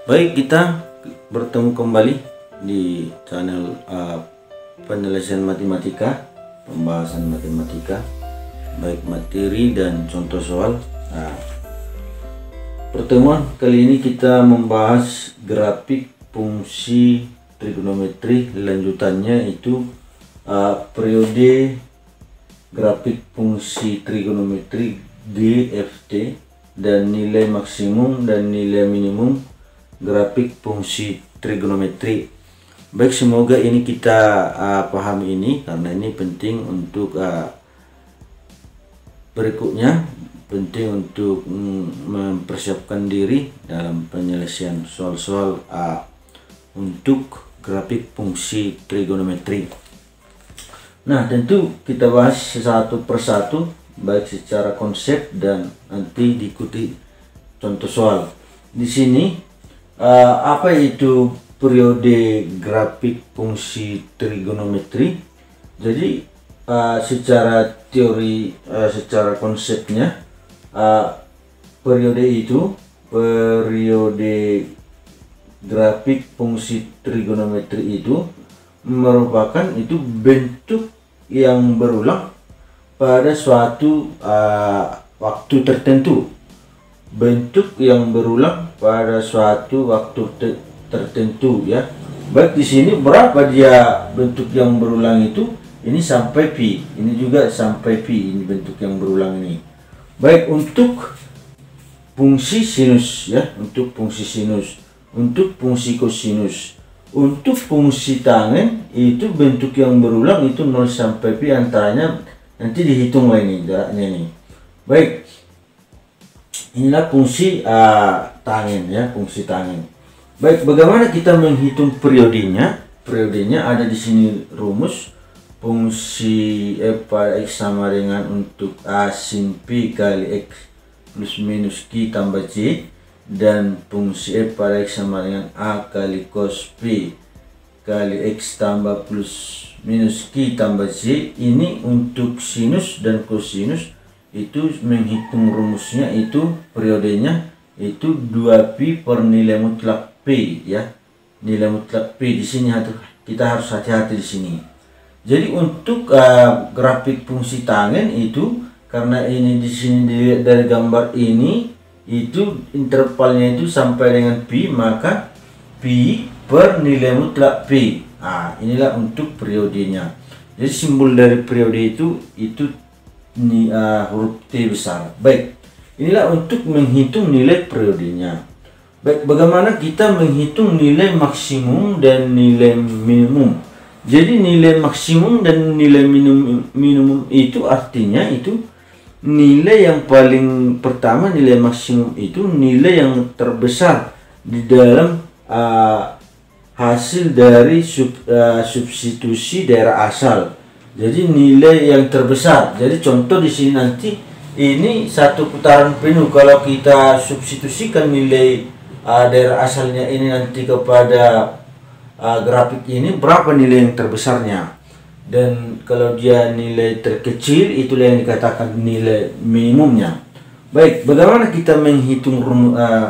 Baik, kita bertemu kembali di channel penyelesaian matematika, pembahasan matematika, baik materi dan contoh soal. Pertemuan kali ini kita membahas grafik fungsi trigonometri. Lanjutannya itu periode grafik fungsi trigonometri GFT dan nilai maksimum dan nilai minimum grafik fungsi trigonometri. Baik, semoga ini kita pahami ini, karena ini penting untuk berikutnya, penting untuk mempersiapkan diri dalam penyelesaian soal-soal untuk grafik fungsi trigonometri. Nah, tentu kita bahas satu persatu, baik secara konsep dan nanti diikuti contoh soal. Di sini apa itu periode grafik fungsi trigonometri? Jadi secara teori, secara konsepnya, periode grafik fungsi trigonometri itu merupakan itu bentuk yang berulang pada suatu waktu tertentu. Bentuk yang berulang pada suatu waktu tertentu, ya. Baik, di sini berapa dia bentuk yang berulang itu? Ini sampai pi, ini juga sampai pi, ini bentuk yang berulang ini. Baik, untuk fungsi sinus, ya, untuk fungsi sinus, untuk fungsi kosinus, untuk fungsi tangen itu bentuk yang berulang itu 0 sampai pi, antaranya nanti dihitung lah ini jaraknya ini. Baik, inilah fungsi tangen, ya, fungsi tangen. Baik, bagaimana kita menghitung periodenya? Periodenya ada di sini rumus fungsi f pada x sama dengan untuk a sin pi kali x plus minus q tambah c, dan fungsi f pada x sama dengan a kali cos pi kali x tambah plus minus q tambah c. Ini untuk sinus dan kosinus. Itu menghitung rumusnya itu periodenya itu 2pi per nilai mutlak p, ya. Nilai mutlak p di sini kita harus hati-hati di sini. Jadi untuk grafik fungsi tangen itu, karena ini di sini dilihat dari gambar ini, itu intervalnya itu sampai dengan pi, maka pi per nilai mutlak p. Inilah untuk periodenya. Jadi simbol dari periode itu ini huruf T besar. Baik, inilah untuk menghitung nilai periodenya. Baik, bagaimana kita menghitung nilai maksimum dan nilai minimum? Jadi nilai maksimum dan nilai minimum itu artinya itu nilai yang paling pertama, nilai maksimum itu nilai yang terbesar di dalam hasil dari substitusi daerah asal. Jadi nilai yang terbesar. Jadi contoh di sini nanti ini satu putaran penuh, kalau kita substitusikan nilai daerah asalnya ini nanti kepada grafik ini, berapa nilai yang terbesarnya. Dan kalau dia nilai terkecil, itulah yang dikatakan nilai minimumnya. Baik, bagaimana kita menghitung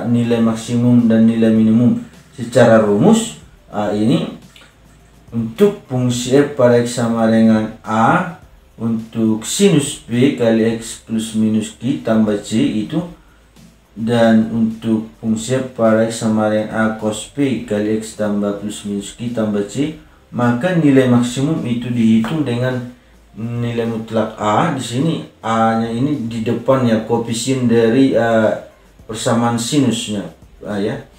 nilai maksimum dan nilai minimum? Secara rumus ini untuk fungsi f pada x sama dengan a untuk sinus p kali x plus minus q tambah c itu, dan untuk fungsi f pada x sama dengan a cos p kali x tambah plus minus q tambah c, maka nilai maksimum itu dihitung dengan nilai mutlak a. Di sini a nya ini di depannya koefisien dari persamaan sinusnya, ya.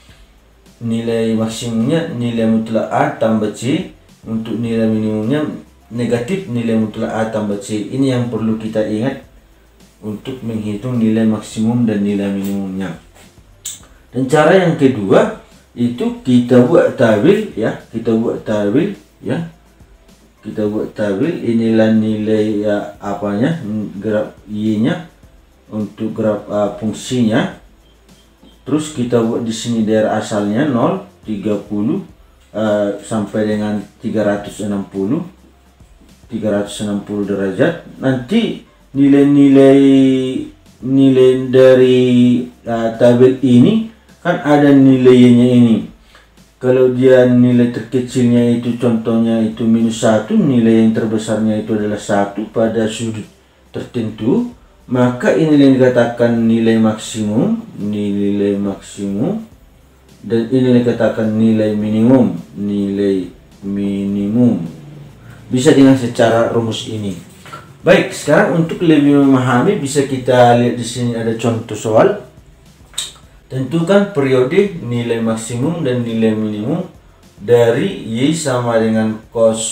Nilai maksimumnya nilai mutlak a tambah c, untuk nilai minimumnya negatif nilai mutlak a tambah c. Ini yang perlu kita ingat untuk menghitung nilai maksimum dan nilai minimumnya. Dan cara yang kedua itu kita buat tabel, ya. Kita buat tabel, inilah nilai apanya, graf y-nya untuk graf fungsinya. Terus kita buat di sini daerah asalnya 0, 30 sampai dengan 360 derajat. Nanti nilai dari tabel ini kan ada nilainya ini. Kalau dia nilai terkecilnya itu contohnya itu -1, nilai yang terbesarnya itu adalah 1 pada sudut tertentu, maka ini yang dikatakan nilai maksimum, dan ini dikatakan nilai minimum, bisa dengan secara rumus ini. Baik, sekarang untuk lebih memahami bisa kita lihat di sini ada contoh soal. Tentukan periode nilai maksimum dan nilai minimum dari Y sama dengan cos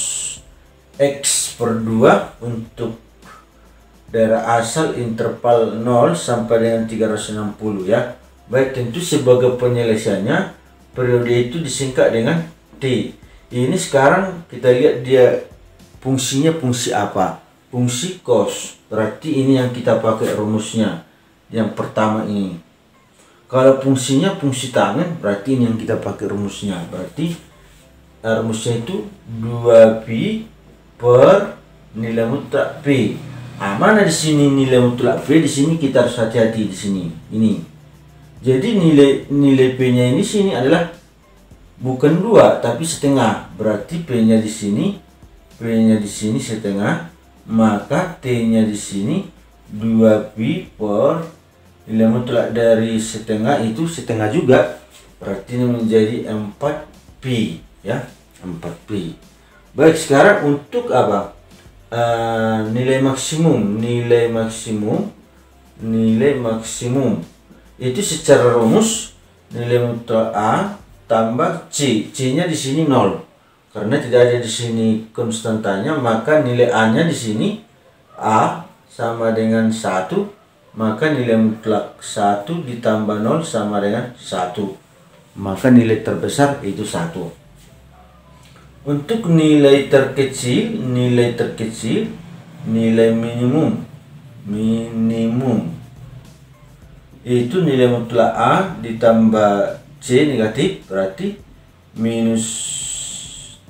X per 2 untuk daerah asal interval 0 sampai dengan 360 ya. Baik, tentu sebagai penyelesaiannya periode itu disingkat dengan T. Ini sekarang kita lihat dia fungsinya fungsi apa? Fungsi cos. Berarti ini yang kita pakai rumusnya. Yang pertama ini. Kalau fungsinya fungsi tangen, berarti ini yang kita pakai rumusnya. Berarti rumusnya itu 2pi per nilai mutlak P. Mana di sini nilai mutlak P? Di sini kita harus hati-hati di sini. Ini. Jadi nilai P-nya ini sini adalah bukan 2 tapi setengah. Berarti P-nya di sini, P-nya di sini setengah, maka T-nya di sini 2pi per nilai mutlak dari setengah itu setengah juga. Berarti ini menjadi 4pi ya, 4pi. Baik, sekarang untuk apa? Nilai maksimum itu secara rumus nilai mutlak A tambah C. C-nya di sini 0. Karena tidak ada di sini konstantanya, maka nilai A-nya di sini A sama dengan 1, maka nilai mutlak 1 ditambah 0 sama dengan 1. Maka nilai terbesar itu 1. Untuk nilai terkecil, nilai minimum itu nilai mutlak A ditambah C negatif, berarti minus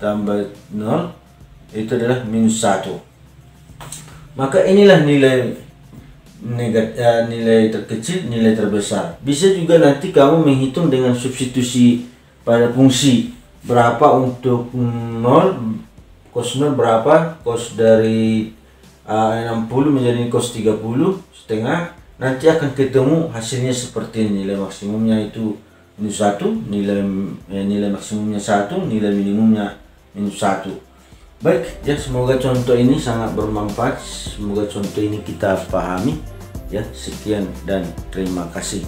tambah 0 itu adalah -1. Maka inilah nilai terkecil, nilai terbesar. Bisa juga nanti kamu menghitung dengan substitusi pada fungsi. Berapa untuk 0, cos 0 berapa, cos dari 60 menjadi cos 30 setengah. Nanti akan ketemu hasilnya seperti ini. Nilai maksimumnya itu -1, nilai maksimumnya 1, nilai minimumnya -1. Baik, ya, semoga contoh ini sangat bermanfaat. Semoga contoh ini kita pahami ya. Sekian dan terima kasih.